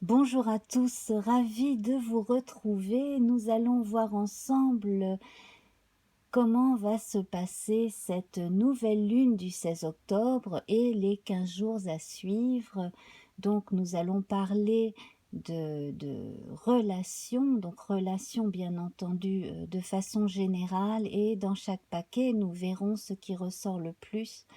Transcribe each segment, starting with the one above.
Bonjour à tous, ravi de vous retrouver. Nous allons voir ensemble comment va se passer cette nouvelle lune du 16 octobre et les 15 jours à suivre. Donc nous allons parler de relations, donc relations bien entendu de façon générale, et dans chaque paquet nous verrons ce qui ressort le plus,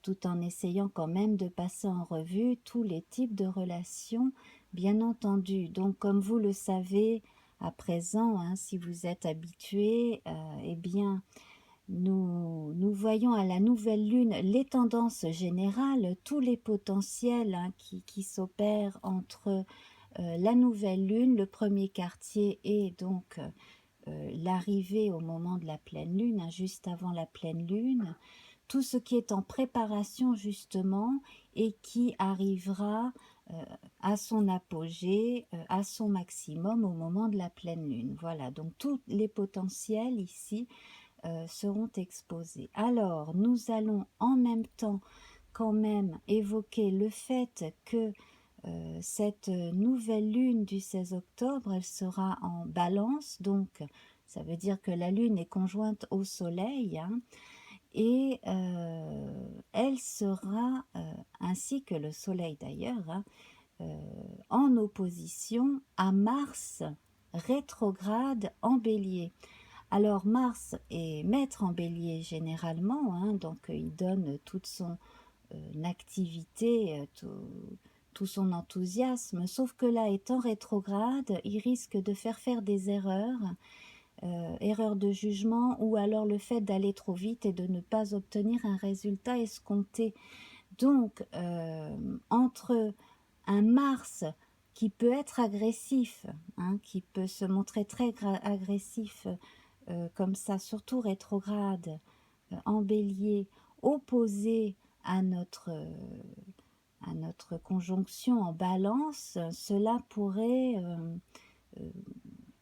tout en essayant quand même de passer en revue tous les types de relations, bien entendu. Donc, comme vous le savez à présent, hein, si vous êtes habitué, eh bien, nous voyons à la nouvelle lune les tendances générales, tous les potentiels, hein, qui s'opèrent entre la nouvelle lune, le premier quartier, et donc l'arrivée au moment de la pleine lune, hein, juste avant la pleine lune, tout ce qui est en préparation justement et qui arrivera euh, à son apogée, à son maximum au moment de la pleine lune. Voilà, donc tous les potentiels ici seront exposés. Alors, nous allons en même temps quand même évoquer le fait que cette nouvelle lune du 16 octobre, elle sera en balance, donc ça veut dire que la lune est conjointe au soleil, hein, et elle sera, ainsi que le soleil d'ailleurs, hein, en opposition à Mars rétrograde en bélier. Alors Mars est maître en bélier généralement, hein, donc il donne toute son activité, tout son enthousiasme, sauf que là, étant rétrograde, il risque de faire des erreurs, erreurs de jugement, ou alors le fait d'aller trop vite et de ne pas obtenir un résultat escompté. Donc, entre un Mars qui peut être agressif, hein, qui peut se montrer très agressif, comme ça, surtout rétrograde, en bélier, opposé à notre conjonction en balance, cela pourrait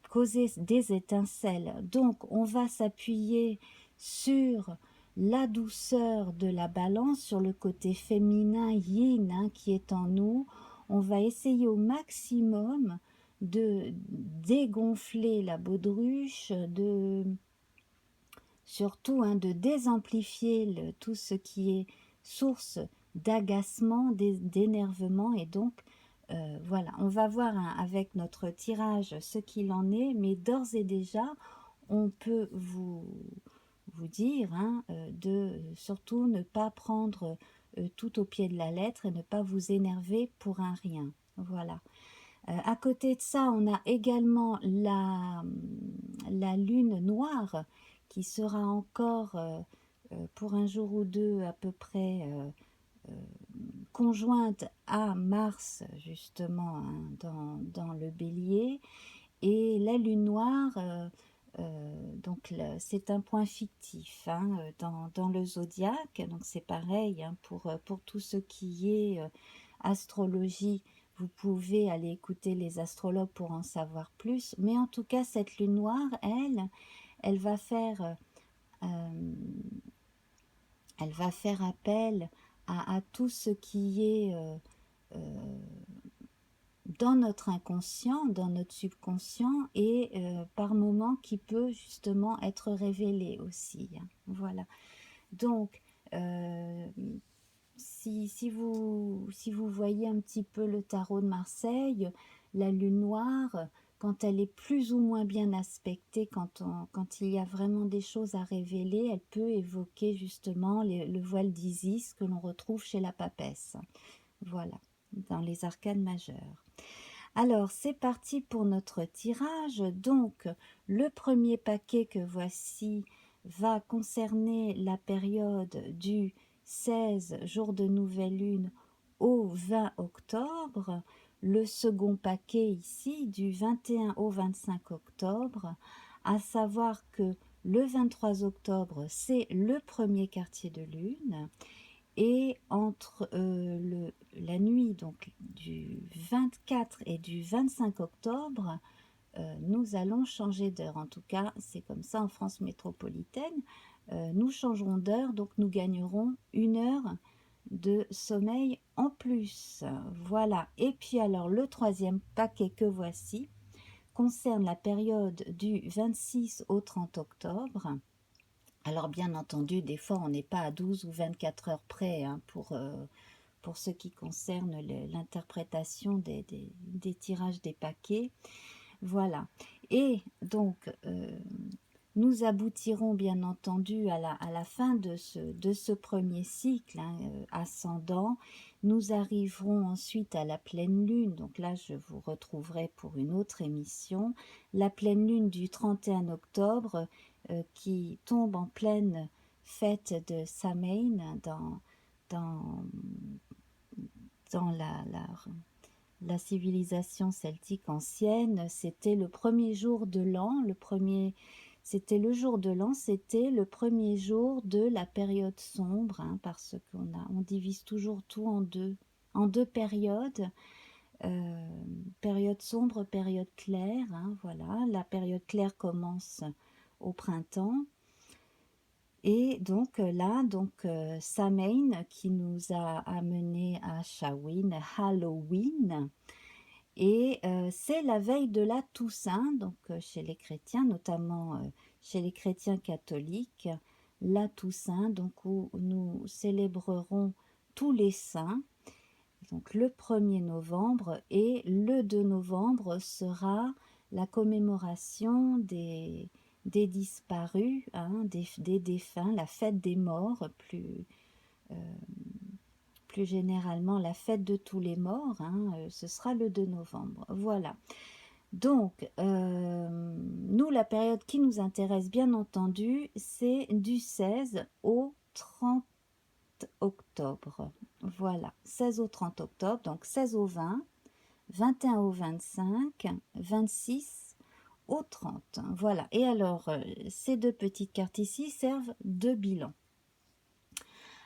causer des étincelles. Donc on va s'appuyer sur la douceur de la balance, sur le côté féminin yin, hein, qui est en nous. On va essayer au maximum de dégonfler la baudruche, surtout, hein, de désamplifier tout ce qui est source d'agacement, d'énervement, et donc voilà, on va voir, hein, avec notre tirage ce qu'il en est, mais d'ores et déjà on peut vous dire, hein, de surtout ne pas prendre tout au pied de la lettre et ne pas vous énerver pour un rien. Voilà. À côté de ça, on a également la lune noire qui sera encore pour un jour ou deux à peu près euh, conjointe à Mars, justement, hein, dans le bélier. Et la lune noire, donc c'est un point fictif, hein, dans le zodiaque, donc c'est pareil, hein, pour tout ce qui est astrologie. Vous pouvez aller écouter les astrologues pour en savoir plus, mais en tout cas cette lune noire, elle va faire euh, elle va faire appel à tout ce qui est euh, dans notre inconscient, dans notre subconscient, et par moments qui peut justement être révélé aussi, hein. Voilà. Donc, euh, si vous voyez un petit peu le tarot de Marseille, la lune noire, quand elle est plus ou moins bien aspectée, quand il y a vraiment des choses à révéler, elle peut évoquer justement le voile d'Isis que l'on retrouve chez la papesse. Voilà, dans les arcanes majeures. Alors, c'est parti pour notre tirage. Donc, le premier paquet que voici va concerner la période du 16 jour de nouvelle lune au 20 octobre. Le second paquet ici du 21 au 25 octobre, à savoir que le 23 octobre, c'est le premier quartier de lune, et entre la nuit donc du 24 et du 25 octobre, nous allons changer d'heure. En tout cas, c'est comme ça en France métropolitaine. Nous changerons d'heure, donc nous gagnerons une heure de sommeil en plus. Voilà. Et puis alors le troisième paquet que voici concerne la période du 26 au 30 octobre. Alors bien entendu, des fois on n'est pas à 12 ou 24 heures près hein, pour ce qui concerne l'interprétation des tirages des paquets. Voilà. Et donc, nous aboutirons bien entendu à la fin de ce premier cycle hein, ascendant. Nous arriverons ensuite à la pleine lune. Donc là, je vous retrouverai pour une autre émission. La pleine lune du 31 octobre qui tombe en pleine fête de Samhain dans, dans la civilisation celtique ancienne. C'était le premier jour de l'an, c'était le jour de l'an, c'était le premier jour de la période sombre, hein, parce on divise toujours tout en deux périodes, période sombre, période claire, hein, voilà. La période claire commence au printemps. Et donc là, Samhain qui nous a amené à Samhain, Halloween, et c'est la veille de la Toussaint, donc chez les chrétiens, notamment chez les chrétiens catholiques, la Toussaint, donc où nous célébrerons tous les saints, donc le 1er novembre, et le 2 novembre sera la commémoration des disparus, hein, des défunts, la fête des morts, plus généralement la fête de tous les morts, hein, ce sera le 2 novembre. Voilà. Donc, nous, la période qui nous intéresse, bien entendu, c'est du 16 au 30 octobre. Voilà, 16 au 30 octobre, donc 16 au 20, 21 au 25, 26 au 30. Voilà, et alors, ces deux petites cartes ici servent de bilan.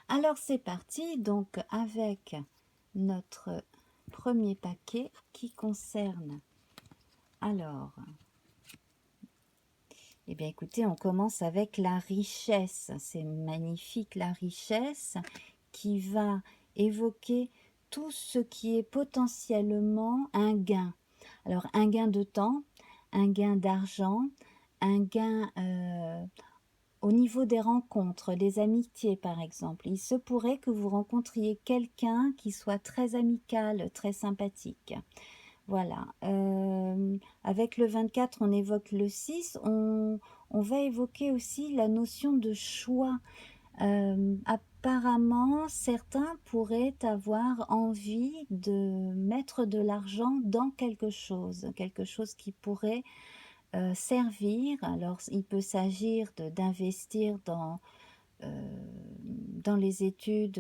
Alors c'est parti, donc avec notre premier paquet qui concerne, alors, eh bien écoutez, on commence avec la richesse. C'est magnifique, la richesse qui va évoquer tout ce qui est potentiellement un gain. Alors un gain de temps, un gain d'argent, un gain au niveau des rencontres, des amitiés par exemple. Il se pourrait que vous rencontriez quelqu'un qui soit très amical, très sympathique. Voilà. Avec le 24, on évoque le 6. On va évoquer aussi la notion de choix. Apparemment, certains pourraient avoir envie de mettre de l'argent dans quelque chose qui pourrait servir. Alors, il peut s'agir d'investir dans les études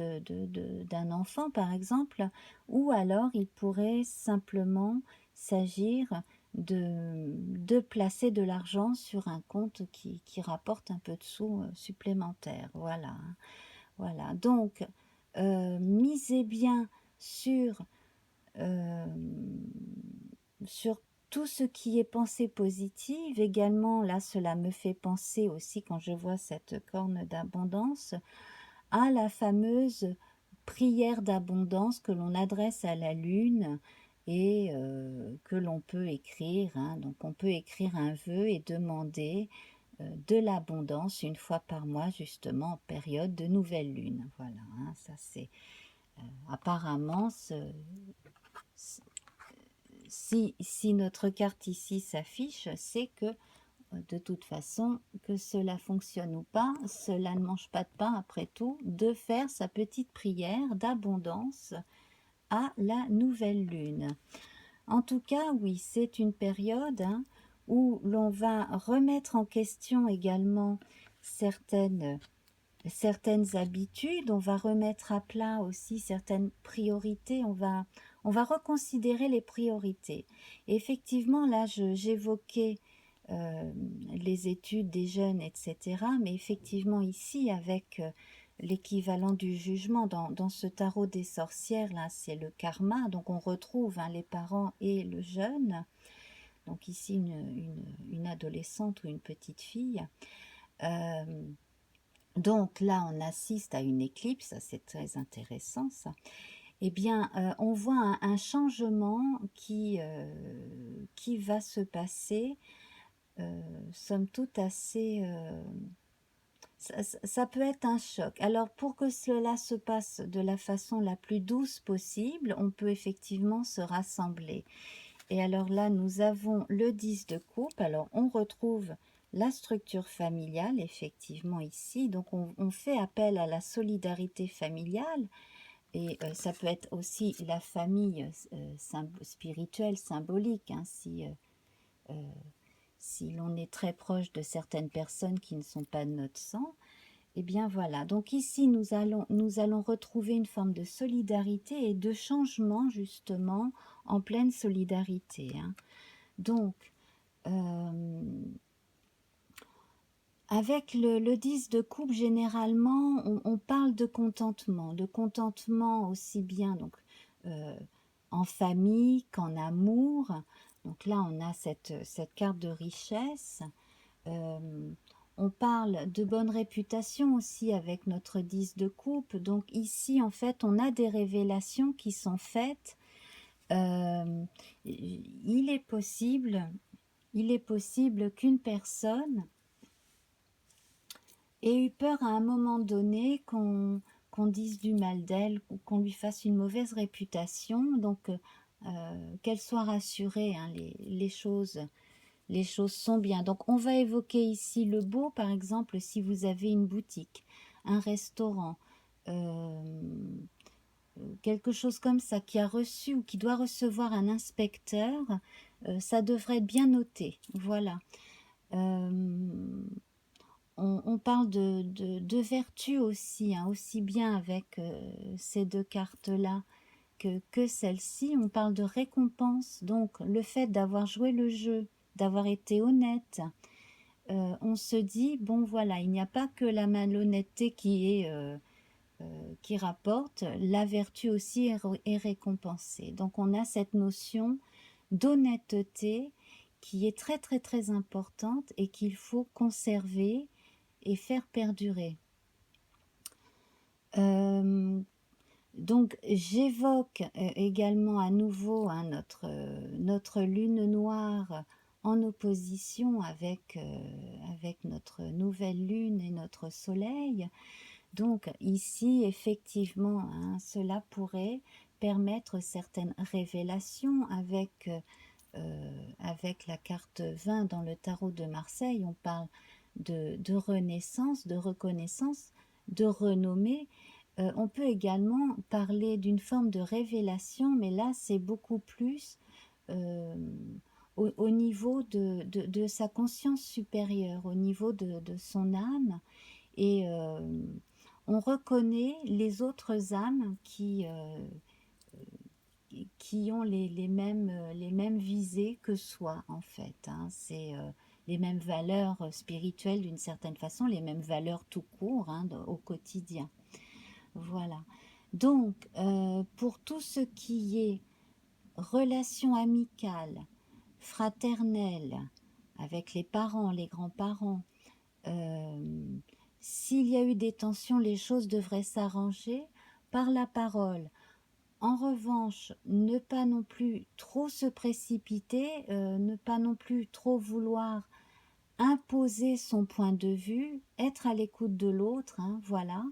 d'un enfant, par exemple, ou alors il pourrait simplement s'agir de placer de l'argent sur un compte qui rapporte un peu de sous supplémentaires. Voilà. Voilà. Donc, misez bien sur tout ce qui est pensée positive. Également, là, cela me fait penser aussi, quand je vois cette corne d'abondance, à la fameuse prière d'abondance que l'on adresse à la lune et que l'on peut écrire. Hein. Donc, on peut écrire un vœu et demander de l'abondance une fois par mois, justement, en période de nouvelle lune. Voilà, hein, ça c'est... apparemment, si notre carte ici s'affiche, c'est que de toute façon, que cela fonctionne ou pas, cela ne mange pas de pain après tout, de faire sa petite prière d'abondance à la nouvelle lune. En tout cas, oui, c'est une période hein, où l'on va remettre en question également certaines habitudes, on va remettre à plat aussi certaines priorités, on va reconsidérer les priorités. Et effectivement, là, j'évoquais les études des jeunes, etc. Mais effectivement, ici, avec l'équivalent du jugement, dans ce tarot des sorcières, là, c'est le karma. Donc, on retrouve hein, les parents et le jeune. Donc, ici, une adolescente ou une petite fille. Donc là, on assiste à une éclipse, ça c'est très intéressant ça. Eh bien, on voit un changement qui va se passer, somme toute assez... ça peut être un choc. Alors, pour que cela se passe de la façon la plus douce possible, on peut effectivement se rassembler. Et alors là, nous avons le 10 de coupe. Alors, on retrouve la structure familiale, effectivement, ici. Donc, on fait appel à la solidarité familiale. Et ça peut être aussi la famille spirituelle, symbolique, hein, si l'on est très proche de certaines personnes qui ne sont pas de notre sang. Et bien voilà, donc ici nous allons retrouver une forme de solidarité et de changement justement en pleine solidarité, hein. Donc, avec le 10 de coupe, généralement, on parle de contentement aussi bien donc, en famille qu'en amour. Donc là, on a cette carte de richesse. On parle de bonne réputation aussi avec notre 10 de coupe. Donc ici, en fait, on a des révélations qui sont faites. Il est possible qu'une personne ait eu peur à un moment donné qu'on dise du mal d'elle ou qu'on lui fasse une mauvaise réputation. Donc, qu'elle soit rassurée, hein, les choses sont bien. Donc, on va évoquer ici le beau, par exemple, si vous avez une boutique, un restaurant, quelque chose comme ça, qui a reçu ou qui doit recevoir un inspecteur, ça devrait être bien noté. Voilà. On parle de vertu aussi, hein, aussi bien avec ces deux cartes-là que celle-ci. On parle de récompense, donc le fait d'avoir joué le jeu, d'avoir été honnête. On se dit, bon voilà, il n'y a pas que la malhonnêteté qui rapporte, la vertu aussi est récompensée. Donc on a cette notion d'honnêteté qui est très très très importante et qu'il faut conserver et faire perdurer. Donc j'évoque également à nouveau, hein, notre lune noire en opposition avec notre nouvelle lune et notre soleil. Donc ici, effectivement, hein, cela pourrait permettre certaines révélations avec la carte 20 dans le tarot de Marseille. On parle de renaissance, de reconnaissance, de renommée. On peut également parler d'une forme de révélation, mais là c'est beaucoup plus euh, au niveau de sa conscience supérieure, au niveau de son âme. Et on reconnaît les autres âmes qui ont les mêmes visées que soi, en fait, hein. C'est les mêmes valeurs spirituelles d'une certaine façon, les mêmes valeurs tout court, hein, au quotidien. Voilà. Donc, pour tout ce qui est relation amicale, fraternelle, avec les parents, les grands-parents, s'il y a eu des tensions, les choses devraient s'arranger par la parole. En revanche, ne pas non plus trop se précipiter, ne pas non plus trop vouloir imposer son point de vue, être à l'écoute de l'autre, hein, voilà.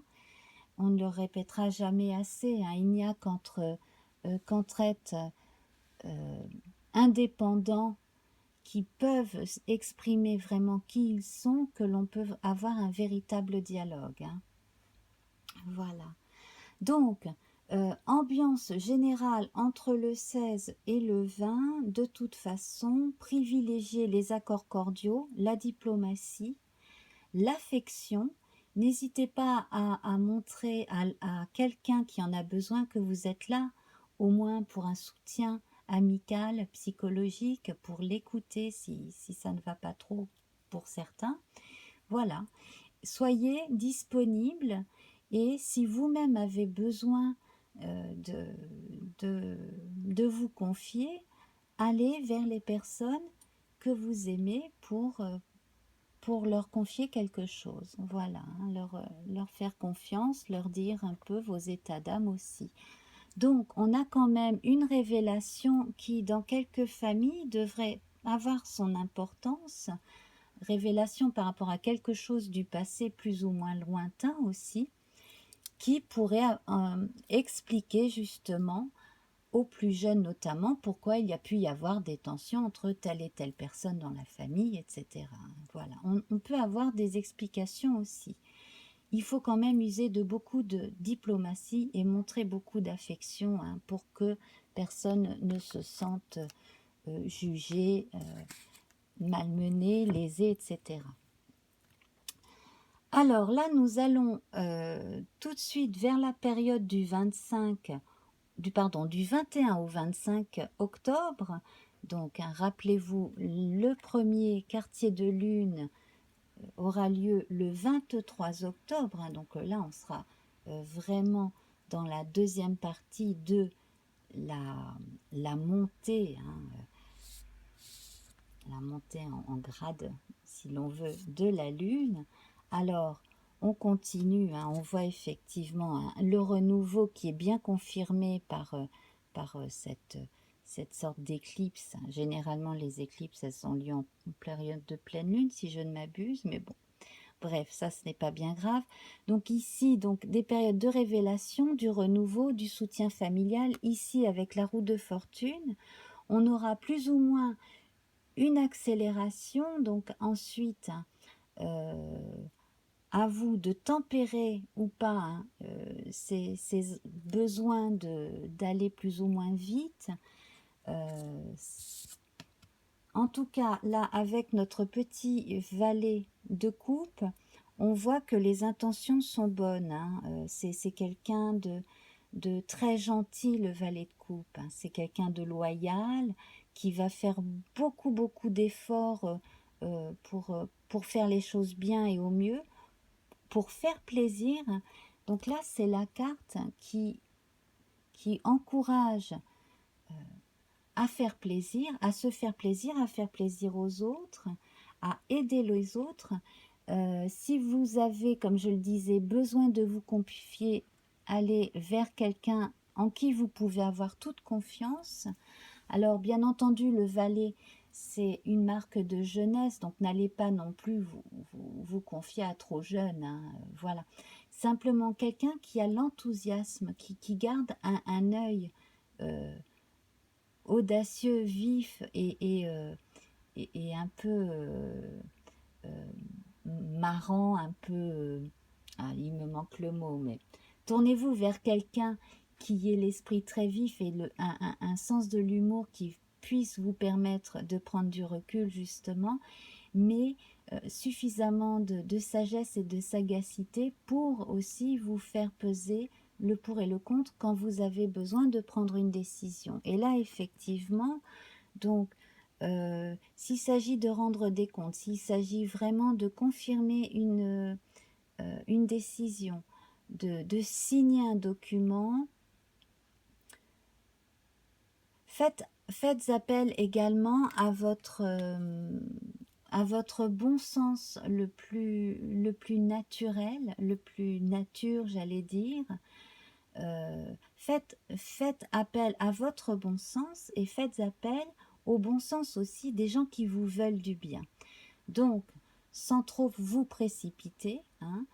On ne le répétera jamais assez, hein, il n'y a qu'entre êtres indépendants qui peuvent exprimer vraiment qui ils sont, que l'on peut avoir un véritable dialogue, hein. Voilà. Donc, ambiance générale entre le 16 et le 20, de toute façon, privilégiez les accords cordiaux, la diplomatie, l'affection. N'hésitez pas à montrer à quelqu'un qui en a besoin que vous êtes là, au moins pour un soutien amical, psychologique, pour l'écouter si ça ne va pas trop pour certains. Voilà, soyez disponible et si vous-même avez besoin de vous confier, allez vers les personnes que vous aimez pour leur confier quelque chose. Voilà, hein, leur faire confiance, leur dire un peu vos états d'âme aussi. Donc, on a quand même une révélation qui, dans quelques familles, devrait avoir son importance. Révélation par rapport à quelque chose du passé plus ou moins lointain aussi, qui pourrait expliquer justement aux plus jeunes notamment pourquoi il y a pu y avoir des tensions entre telle et telle personne dans la famille, etc. Voilà, on peut avoir des explications aussi. Il faut quand même user de beaucoup de diplomatie et montrer beaucoup d'affection, hein, pour que personne ne se sente jugé, malmené, lésé, etc. Alors là, nous allons tout de suite vers la période du 21 au 25 octobre. Donc, hein, rappelez-vous, le premier quartier de lune aura lieu le 23 octobre. Hein, donc là, on sera vraiment dans la deuxième partie de la montée, hein, la montée en grade, si l'on veut, de la lune. Alors, on continue, hein, on voit effectivement, hein, le renouveau qui est bien confirmé par cette sorte d'éclipse. Généralement, les éclipses, elles sont liées en période de pleine lune, si je ne m'abuse, mais bon, bref, ça, ce n'est pas bien grave. Donc ici, donc, des périodes de révélation, du renouveau, du soutien familial. Ici, avec la roue de fortune, on aura plus ou moins une accélération. Donc ensuite, à vous de tempérer ou pas, hein, ces besoins d'aller plus ou moins vite. En tout cas, là, avec notre petit valet de coupe, on voit que les intentions sont bonnes, hein. C'est quelqu'un de très gentil, le valet de coupe, hein. C'est quelqu'un de loyal, qui va faire beaucoup d'efforts pour faire les choses bien et au mieux, pour faire plaisir. Donc là, c'est la carte qui encourage à faire plaisir, à se faire plaisir, à faire plaisir aux autres, à aider les autres. Si vous avez, comme je le disais, besoin de vous confier, allez vers quelqu'un en qui vous pouvez avoir toute confiance. Alors, bien entendu, le valet, c'est une marque de jeunesse, donc n'allez pas non plus vous confier à trop jeune, hein, voilà. Simplement quelqu'un qui a l'enthousiasme, qui garde un œil audacieux, vif et un peu marrant, un peu... il me manque le mot, mais tournez-vous vers quelqu'un qui ait l'esprit très vif et un sens de l'humour qui puisse vous permettre de prendre du recul justement, mais suffisamment de sagesse et de sagacité pour aussi vous faire peser le pour et le contre quand vous avez besoin de prendre une décision. Et là, effectivement, donc, s'il s'agit de rendre des comptes, s'il s'agit vraiment de confirmer une décision, de signer un document, faites appel également à votre bon sens le plus naturel, le plus nature, j'allais dire. Faites appel à votre bon sens et faites appel au bon sens aussi des gens qui vous veulent du bien. Donc, sans trop vous précipiter, hein,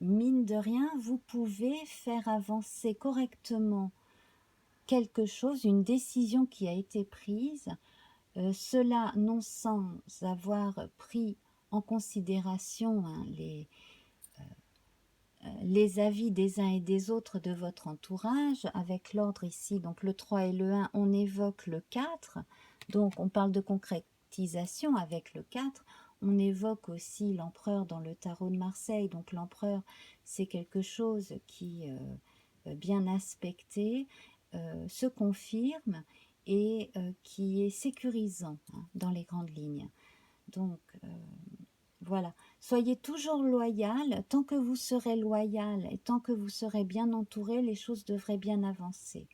mine de rien, vous pouvez faire avancer correctement quelque chose, une décision qui a été prise, cela non sans avoir pris en considération, hein, les avis des uns et des autres de votre entourage. Avec l'ordre ici, donc le 3 et le 1, on évoque le 4, donc on parle de concrétisation avec le 4. On évoque aussi l'empereur dans le tarot de Marseille, donc l'empereur, c'est quelque chose qui, bien aspecté, se confirme et qui est sécurisant, hein, dans les grandes lignes. Donc, voilà, soyez toujours loyal. Tant que vous serez loyal et tant que vous serez bien entouré, les choses devraient bien avancer.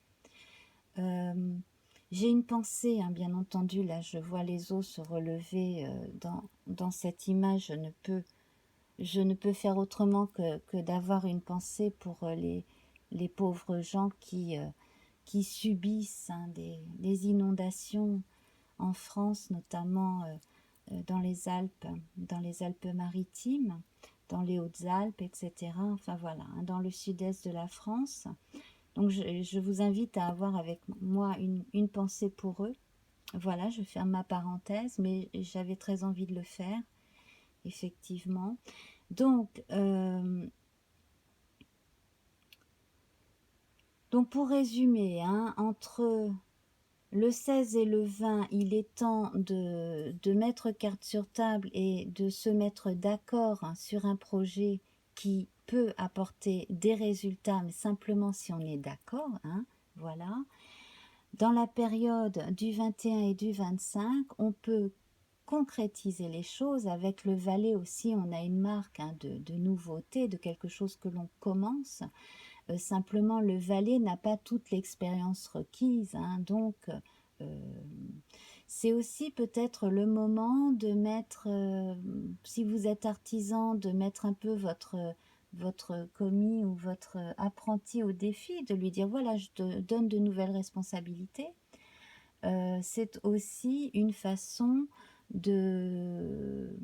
J'ai une pensée, hein, bien entendu, là je vois les eaux se relever dans cette image, je ne peux faire autrement que d'avoir une pensée pour les pauvres gens qui subissent, hein, des inondations en France, notamment dans les Alpes-Maritimes, dans les Hautes-Alpes, etc. Enfin voilà, hein, dans le sud-est de la France. Donc je vous invite à avoir avec moi une pensée pour eux. Voilà, je ferme ma parenthèse, mais j'avais très envie de le faire, effectivement. Donc pour résumer, hein, entre le 16 et le 20, il est temps de mettre carte sur table et de se mettre d'accord, hein, sur un projet qui peut apporter des résultats, mais simplement si on est d'accord, hein, voilà. Dans la période du 21 et du 25, on peut concrétiser les choses. Avec le valet aussi, on a une marque, hein, de nouveauté, de quelque chose que l'on commence. Simplement, le valet n'a pas toute l'expérience requise, hein, donc c'est aussi peut-être le moment de mettre, si vous êtes artisan, de mettre un peu votre commis ou votre apprenti au défi, de lui dire voilà, je te donne de nouvelles responsabilités. C'est aussi une façon de,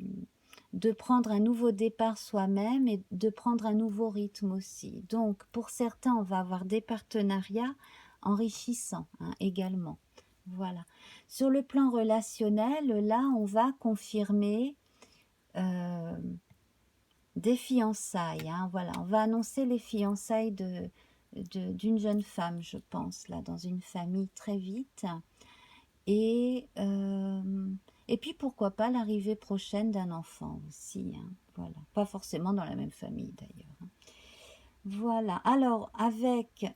de prendre un nouveau départ soi-même et de prendre un nouveau rythme aussi. Donc pour certains, on va avoir des partenariats enrichissants, hein, également. Voilà. Sur le plan relationnel, là, on va confirmer des fiançailles, hein, voilà. On va annoncer les fiançailles d'une jeune femme, je pense, là, dans une famille très vite. Et, et puis pourquoi pas l'arrivée prochaine d'un enfant aussi, hein, voilà. Pas forcément dans la même famille d'ailleurs, hein. Voilà, alors avec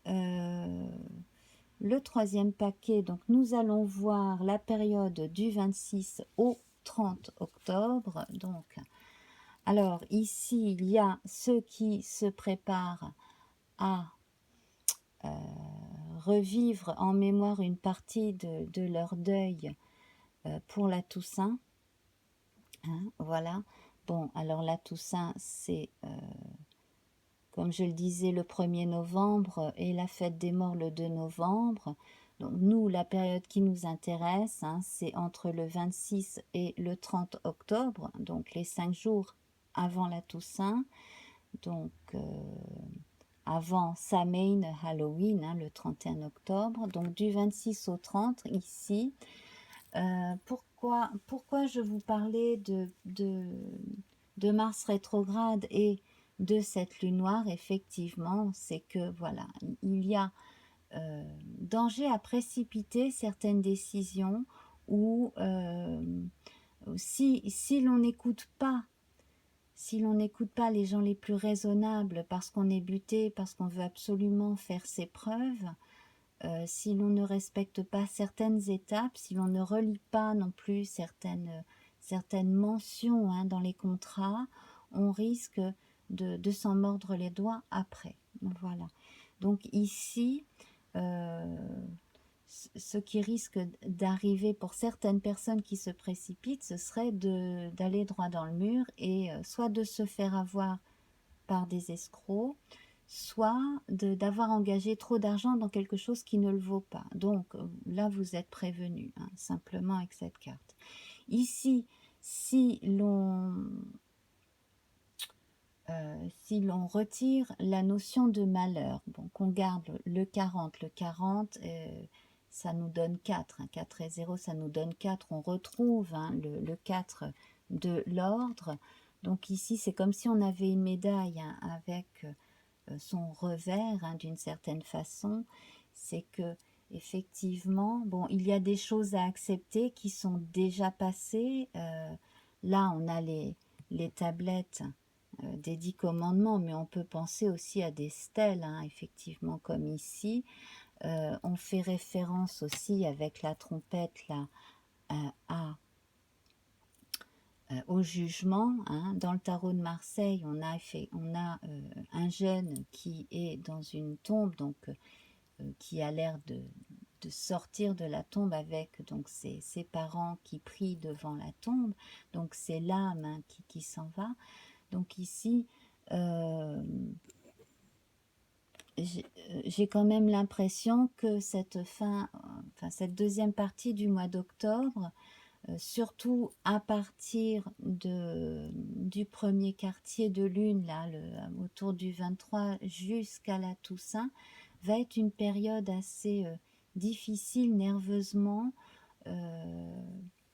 le troisième paquet, donc nous allons voir la période du 26 au 30 octobre. Donc, alors ici, il y a ceux qui se préparent à revivre en mémoire une partie de leur deuil pour la Toussaint, hein, voilà. Bon, alors la Toussaint, c'est, comme je le disais, le 1er novembre et la fête des morts le 2 novembre. Donc nous, la période qui nous intéresse, hein, c'est entre le 26 et le 30 octobre, donc les 5 jours avant la Toussaint, donc avant Samhain, Halloween, hein, le 31 octobre, donc du 26 au 30 ici. Pourquoi je vous parlais de Mars rétrograde et de cette lune noire? Effectivement, c'est que voilà, il y a danger à précipiter certaines décisions ou si l'on n'écoute pas, les gens les plus raisonnables parce qu'on est buté, parce qu'on veut absolument faire ses preuves, si l'on ne respecte pas certaines étapes, si l'on ne relit pas non plus certaines mentions, hein, dans les contrats, on risque de s'en mordre les doigts après. Voilà. Donc ici, ce qui risque d'arriver pour certaines personnes qui se précipitent, ce serait d'aller droit dans le mur et soit de se faire avoir par des escrocs, soit d'avoir engagé trop d'argent dans quelque chose qui ne le vaut pas. Donc là, vous êtes prévenu, hein, simplement avec cette carte. Ici, si l'on retire la notion de malheur, bon, qu'on garde le 40, ça nous donne 4, hein, 4 et 0, ça nous donne 4, on retrouve, hein, le 4 de l'ordre. Donc ici, c'est comme si on avait une médaille, hein, avec son revers, hein, d'une certaine façon. C'est que effectivement, bon, il y a des choses à accepter qui sont déjà passées. Là, on a les tablettes des 10 commandements, mais on peut penser aussi à des stèles, hein, effectivement, comme ici. On fait référence aussi avec la trompette là au jugement, hein. Dans le tarot de Marseille, on a un jeune qui est dans une tombe, donc qui a l'air de sortir de la tombe avec donc ses parents qui prient devant la tombe. Donc c'est l'âme, hein, qui s'en va. Donc ici, j'ai quand même l'impression que cette cette deuxième partie du mois d'octobre, surtout à partir du premier quartier de lune, là, autour du 23 jusqu'à la Toussaint, va être une période assez difficile nerveusement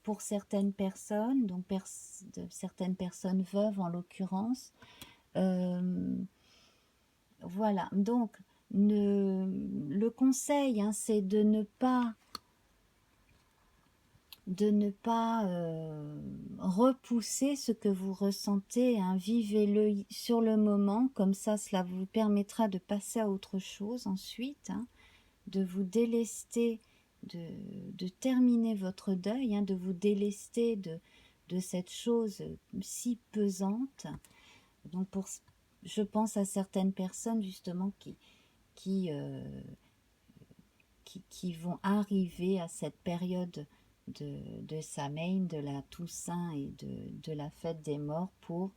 pour certaines personnes, donc certaines personnes veuves en l'occurrence. Voilà, donc le conseil, hein, c'est de ne pas repousser ce que vous ressentez, hein. Vivez-le sur le moment, comme ça cela vous permettra de passer à autre chose ensuite, hein, de vous délester, de terminer votre deuil, hein, de vous délester de cette chose si pesante. Donc je pense à certaines personnes justement qui vont arriver à cette période de Samhain, de la Toussaint et de la fête des morts pour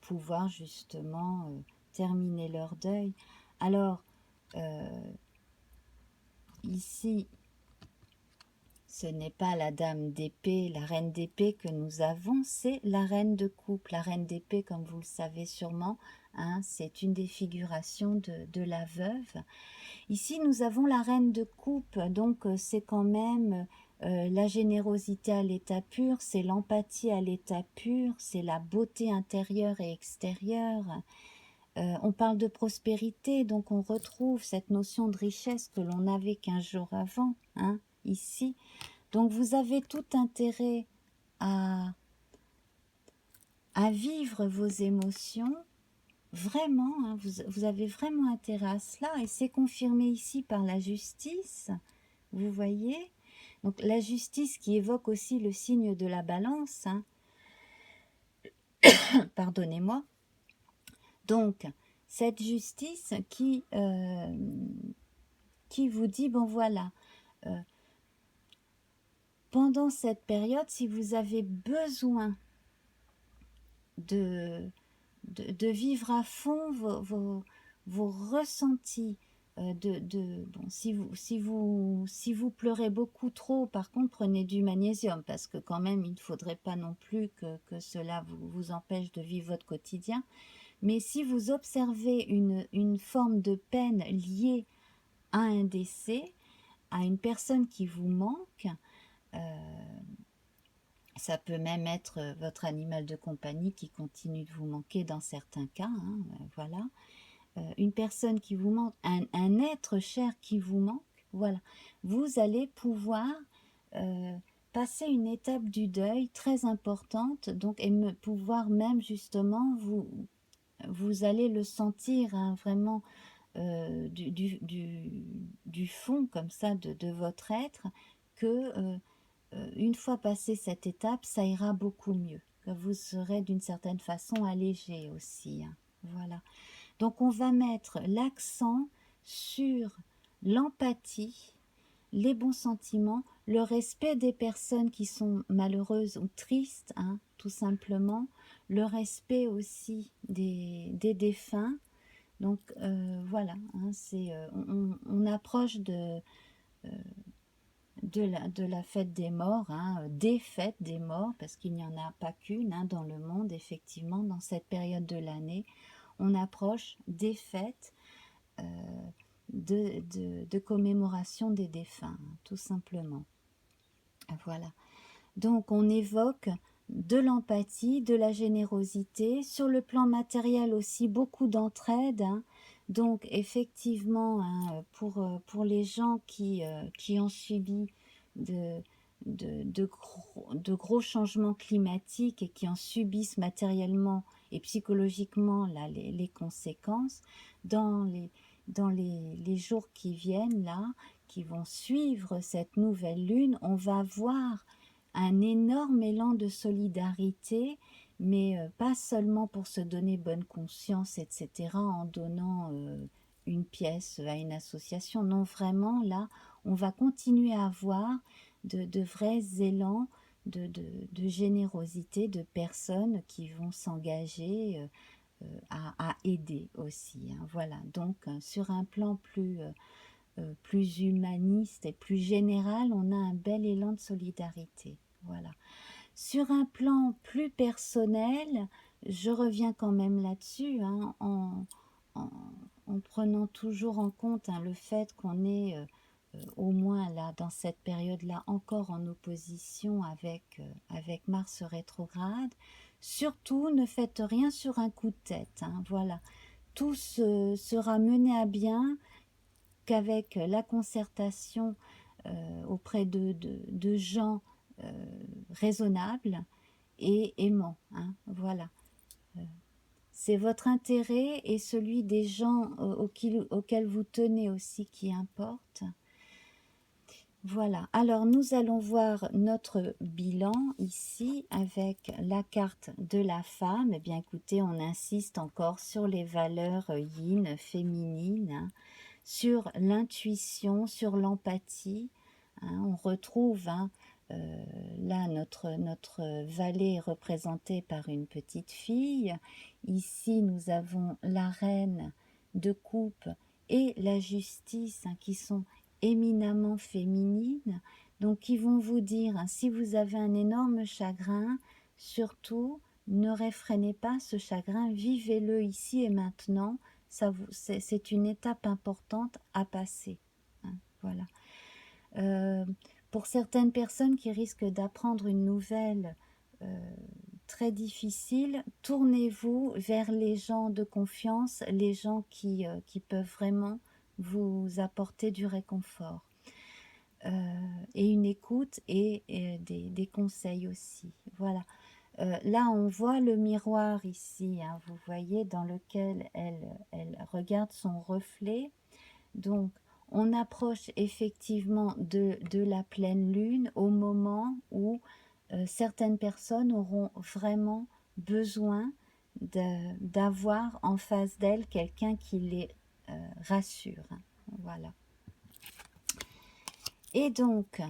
pouvoir justement terminer leur deuil. Alors, ici, ce n'est pas la dame d'épée, la reine d'épée que nous avons, c'est la reine de coupe. La reine d'épée, comme vous le savez sûrement, hein, c'est une des figurations de la veuve. Ici, nous avons la reine de coupe, donc c'est quand même la générosité à l'état pur, c'est l'empathie à l'état pur, c'est la beauté intérieure et extérieure. On parle de prospérité, donc on retrouve cette notion de richesse que l'on n'avait qu'un jour avant, hein, ici. Donc vous avez tout intérêt à vivre vos émotions, vraiment, hein, vous avez vraiment intérêt à cela, et c'est confirmé ici par la justice, vous voyez. Donc la justice qui évoque aussi le signe de la balance, hein. Pardonnez-moi. Donc cette justice qui vous dit, bon voilà, pendant cette période, si vous avez besoin de vivre à fond vos ressentis, bon, si vous pleurez beaucoup trop, par contre, prenez du magnésium, parce que quand même, il ne faudrait pas non plus que cela vous empêche de vivre votre quotidien. Mais si vous observez une forme de peine liée à un décès, à une personne qui vous manque, ça peut même être votre animal de compagnie qui continue de vous manquer dans certains cas, hein, voilà. Une personne qui vous manque, un être cher qui vous manque, voilà. Vous allez pouvoir passer une étape du deuil très importante, donc, et pouvoir même justement, vous allez le sentir, hein, vraiment du fond comme ça de votre être, que une fois passé cette étape, ça ira beaucoup mieux, que vous serez d'une certaine façon allégé aussi, hein. Voilà. Donc on va mettre l'accent sur l'empathie, les bons sentiments, le respect des personnes qui sont malheureuses ou tristes, hein, tout simplement, le respect aussi des défunts. Donc voilà, hein, on approche de la fête des morts, hein, des fêtes des morts, parce qu'il n'y en a pas qu'une, hein, dans le monde, effectivement, dans cette période de l'année. On approche des fêtes de commémoration des défunts, hein, tout simplement. Voilà. Donc on évoque de l'empathie, de la générosité, sur le plan matériel aussi beaucoup d'entraide, hein. Donc effectivement, hein, pour les gens qui ont subi de gros changements climatiques et qui en subissent matériellement et psychologiquement là, les conséquences, dans les jours qui viennent là, qui vont suivre cette nouvelle lune, on va voir un énorme élan de solidarité, mais pas seulement pour se donner bonne conscience, etc., en donnant une pièce à une association. Non, vraiment, là, on va continuer à avoir de vrais élans de générosité, de personnes qui vont s'engager à aider aussi, hein. Voilà, donc sur un plan plus humaniste et plus général, on a un bel élan de solidarité. Voilà. Sur un plan plus personnel, je reviens quand même là-dessus, hein, en, en prenant toujours en compte, hein, le fait qu'on est au moins là, dans cette période-là, encore en opposition avec Mars rétrograde. Surtout, ne faites rien sur un coup de tête, hein, voilà. Tout sera mené à bien qu'avec la concertation auprès de gens raisonnables et aimants, hein, voilà. C'est votre intérêt et celui des gens auxquels vous tenez aussi qui importe. Voilà, alors nous allons voir notre bilan ici avec la carte de la femme. Eh bien écoutez, on insiste encore sur les valeurs yin, féminines, hein, sur l'intuition, sur l'empathie, hein. On retrouve, hein, là notre vallée est représentée par une petite fille. Ici nous avons la reine de coupe et la justice, hein, qui sont éminemment féminines, donc qui vont vous dire, hein, si vous avez un énorme chagrin, surtout ne réfrénez pas ce chagrin, vivez-le ici et maintenant. C'est une étape importante à passer, hein, voilà. Pour certaines personnes qui risquent d'apprendre une nouvelle très difficile, tournez-vous vers les gens de confiance, les gens qui peuvent vraiment vous apporter du réconfort et une écoute et des conseils aussi. Voilà. Là, on voit le miroir ici, hein, vous voyez, dans lequel elle regarde son reflet. Donc, on approche effectivement de la pleine lune au moment où certaines personnes auront vraiment besoin d'avoir en face d'elles quelqu'un qui les rassure. Voilà. Et donc,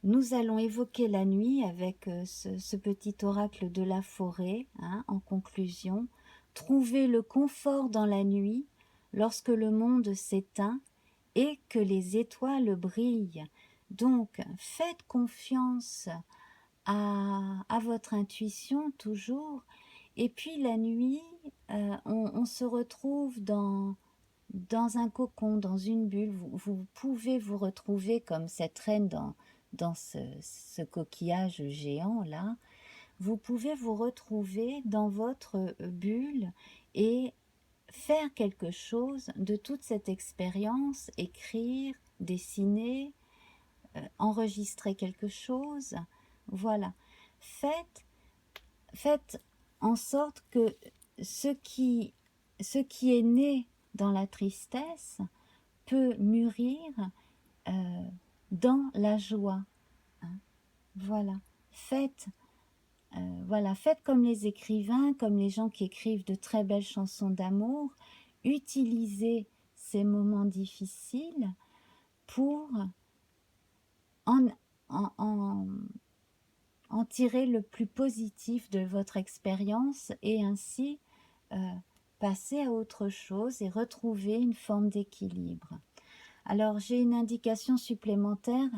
nous allons évoquer la nuit avec ce petit oracle de la forêt, hein, en conclusion. Trouver le confort dans la nuit lorsque le monde s'éteint et que les étoiles brillent. Donc, faites confiance à votre intuition toujours. Et puis la nuit, on se retrouve dans un cocon, dans une bulle. Vous pouvez vous retrouver comme cette reine dans ce coquillage géant là. Vous pouvez vous retrouver dans votre bulle et faire quelque chose de toute cette expérience, écrire, dessiner, enregistrer quelque chose. Voilà. Faites en sorte que ce qui est né dans la tristesse peut mûrir dans la joie, hein. Voilà. Faites comme les écrivains, comme les gens qui écrivent de très belles chansons d'amour. Utilisez ces moments difficiles pour en, en, en tirer le plus positif de votre expérience et ainsi passer à autre chose et retrouver une forme d'équilibre. Alors j'ai une indication supplémentaire.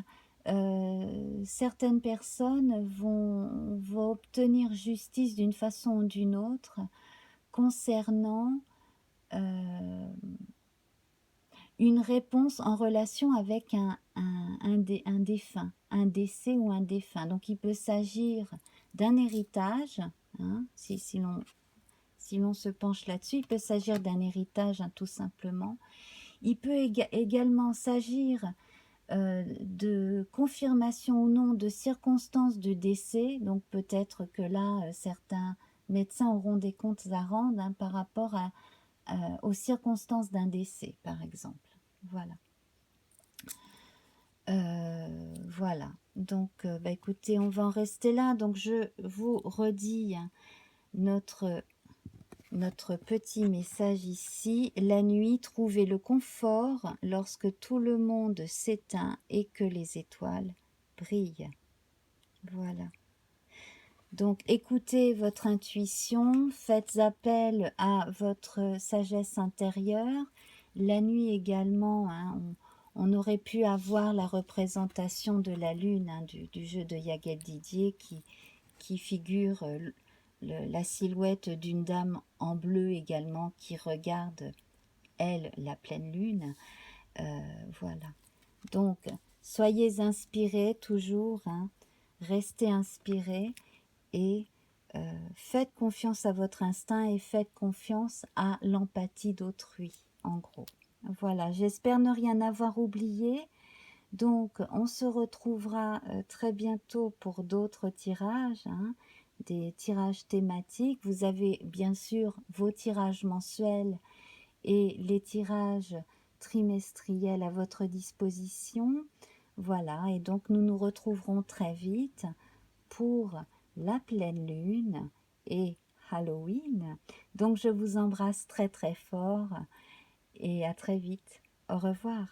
Certaines personnes vont obtenir justice d'une façon ou d'une autre concernant une réponse en relation avec un défunt, un décès ou un défunt. Donc il peut s'agir d'un héritage, hein, si l'on se penche là-dessus, il peut s'agir d'un héritage, hein, tout simplement. Il peut également s'agir de confirmation ou non de circonstances de décès. Donc peut-être que là, certains médecins auront des comptes à rendre, hein, par rapport aux circonstances d'un décès, par exemple. Voilà. Voilà. Donc, écoutez, on va en rester là. Donc, je vous redis notre notre petit message ici. La nuit, trouvez le confort lorsque tout le monde s'éteint et que les étoiles brillent. Voilà. Donc, écoutez votre intuition, faites appel à votre sagesse intérieure. La nuit également, hein, on aurait pu avoir la représentation de la lune hein, du jeu de Yaguet Didier qui figure la silhouette d'une dame en bleu également qui regarde, elle, la pleine lune. Voilà. Donc, soyez inspirés toujours, hein, restez inspirés et faites confiance à votre instinct et faites confiance à l'empathie d'autrui, en gros. Voilà, j'espère ne rien avoir oublié. Donc, on se retrouvera très bientôt pour d'autres tirages, hein, des tirages thématiques. Vous avez bien sûr vos tirages mensuels et les tirages trimestriels à votre disposition. Voilà, et donc nous nous retrouverons très vite pour la pleine lune et Halloween. Donc je vous embrasse très très fort et à très vite. Au revoir.